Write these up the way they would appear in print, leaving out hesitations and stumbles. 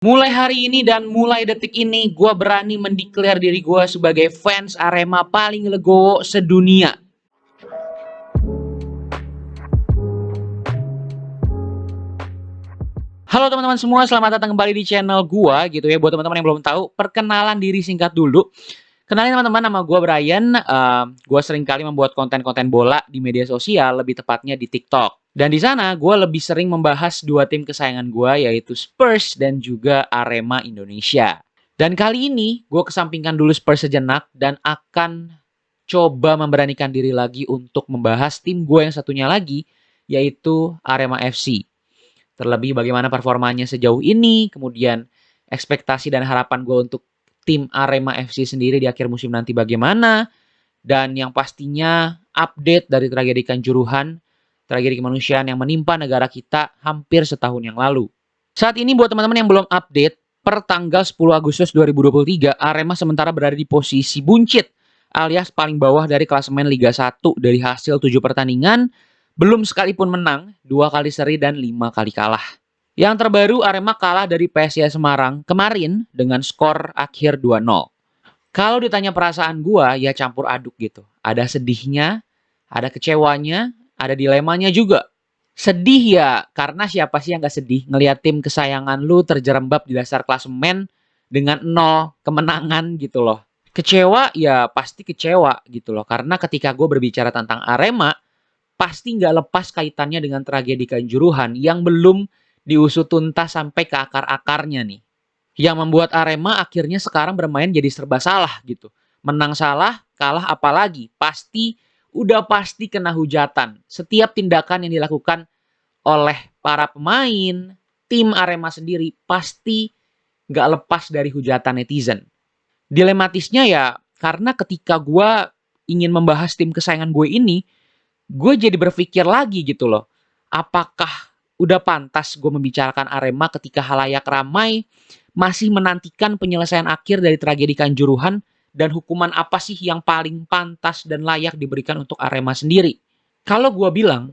Mulai hari ini dan mulai detik ini, gue berani mendeklar diri gue sebagai fans Arema paling legowo sedunia. Halo teman-teman semua, selamat datang kembali di channel gue gitu ya. Buat teman-teman yang belum tahu, perkenalan diri singkat dulu. Kenalin teman-teman, nama gue Brian. Gue sering kali membuat konten-konten bola di media sosial, lebih tepatnya di TikTok. Dan di sana gue lebih sering membahas dua tim kesayangan gue, yaitu Spurs dan juga Arema Indonesia. Dan kali ini gue kesampingkan dulu Spurs sejenak dan akan coba memberanikan diri lagi untuk membahas tim gue yang satunya lagi, yaitu Arema FC. Terlebih bagaimana performanya sejauh ini, kemudian ekspektasi dan harapan gue untuk tim Arema FC sendiri di akhir musim nanti bagaimana, dan yang pastinya update dari tragedi Kanjuruhan, tragedi kemanusiaan yang menimpa negara kita hampir setahun yang lalu. Saat ini buat teman-teman yang belum update, per tanggal 10 Agustus 2023, Arema sementara berada di posisi buncit, alias paling bawah dari klasemen Liga 1 dari hasil 7 pertandingan, belum sekalipun menang, 2 kali seri dan 5 kali kalah. Yang terbaru, Arema kalah dari PSIS Semarang kemarin dengan skor akhir 2-0. Kalau ditanya perasaan gua, ya campur aduk gitu. Ada sedihnya, ada kecewanya, ada dilemanya juga. Sedih ya, karena siapa sih yang gak sedih ngelihat tim kesayangan lu terjerembab di dasar klasemen dengan 0 kemenangan gitu loh. Kecewa ya pasti kecewa gitu loh. Karena ketika gue berbicara tentang Arema, pasti nggak lepas kaitannya dengan tragedi Kanjuruhan yang belum diusut tuntas sampai ke akar-akarnya nih. Yang membuat Arema akhirnya sekarang bermain jadi serba salah gitu. Menang salah, kalah apalagi. Udah pasti kena hujatan. Setiap tindakan yang dilakukan oleh para pemain, tim Arema sendiri pasti nggak lepas dari hujatan netizen. Dilematisnya ya karena ketika gue ingin membahas tim kesayangan gue ini, gue jadi berpikir lagi gitu loh. Apakah udah pantas gue membicarakan Arema ketika halayak ramai masih menantikan penyelesaian akhir dari tragedi Kanjuruhan, dan hukuman apa sih yang paling pantas dan layak diberikan untuk Arema sendiri? Kalau gue bilang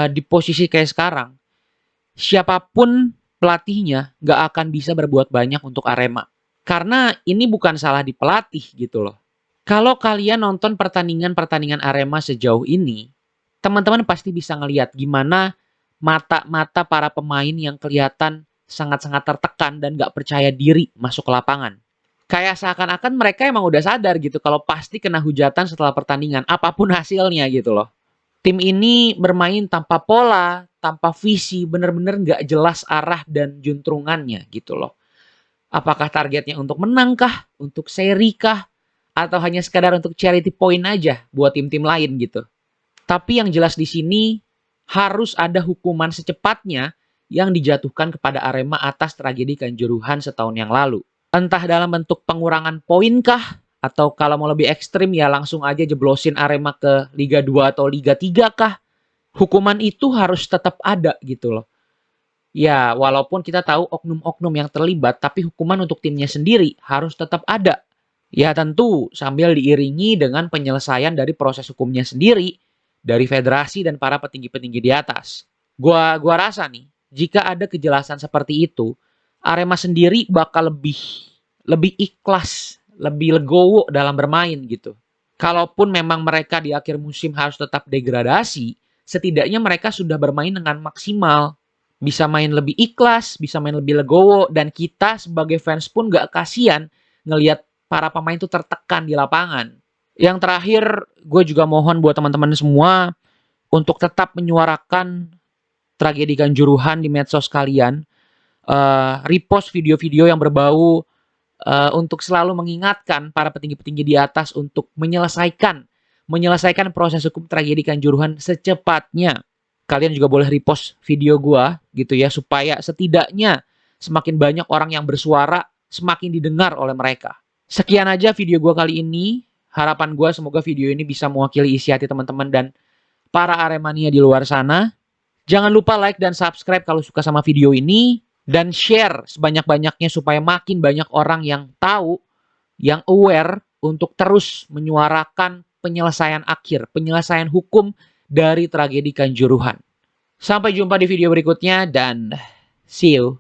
di posisi kayak sekarang, siapapun pelatihnya nggak akan bisa berbuat banyak untuk Arema. Karena ini bukan salah di pelatih gitu loh. Kalau kalian nonton pertandingan-pertandingan Arema sejauh ini, teman-teman pasti bisa ngelihat gimana mata-mata para pemain yang kelihatan sangat-sangat tertekan dan gak percaya diri masuk ke lapangan. Kayak seakan-akan mereka emang udah sadar gitu kalau pasti kena hujatan setelah pertandingan, apapun hasilnya gitu loh. Tim ini bermain tanpa pola, tanpa visi, bener-bener gak jelas arah dan juntrungannya gitu loh. Apakah targetnya untuk menang kah, untuk seri kah, atau hanya sekadar untuk charity point aja buat tim-tim lain gitu. Tapi yang jelas di sini harus ada hukuman secepatnya yang dijatuhkan kepada Arema atas tragedi Kanjuruhan setahun yang lalu. Entah dalam bentuk pengurangan poin kah, atau kalau mau lebih ekstrim ya langsung aja jeblosin Arema ke Liga 2 atau Liga 3 kah. Hukuman itu harus tetap ada gitu loh. Ya, walaupun kita tahu oknum-oknum yang terlibat, tapi hukuman untuk timnya sendiri harus tetap ada. Ya tentu sambil diiringi dengan penyelesaian dari proses hukumnya sendiri dari federasi dan para petinggi-petinggi di atas. Gua rasa nih, jika ada kejelasan seperti itu, Arema sendiri bakal lebih ikhlas, lebih legowo dalam bermain gitu. Kalaupun memang mereka di akhir musim harus tetap degradasi, setidaknya mereka sudah bermain dengan maksimal. Bisa main lebih ikhlas, bisa main lebih legowo, dan kita sebagai fans pun gak kasihan ngelihat para pemain itu tertekan di lapangan. Yang terakhir, gue juga mohon buat teman-teman semua untuk tetap menyuarakan tragedi Kanjuruhan di medsos kalian. Repost video-video yang berbau untuk selalu mengingatkan para petinggi-petinggi di atas untuk menyelesaikan proses hukum tragedi Kanjuruhan secepatnya. Kalian juga boleh repost video gue gitu ya, supaya setidaknya semakin banyak orang yang bersuara, semakin didengar oleh mereka. Sekian aja video gue kali ini. Harapan gue semoga video ini bisa mewakili isi hati teman-teman dan para Aremania di luar sana. Jangan lupa like dan subscribe kalau suka sama video ini. Dan share sebanyak-banyaknya supaya makin banyak orang yang tahu, yang aware untuk terus menyuarakan penyelesaian akhir, penyelesaian hukum dari tragedi Kanjuruhan. Sampai jumpa di video berikutnya dan see you.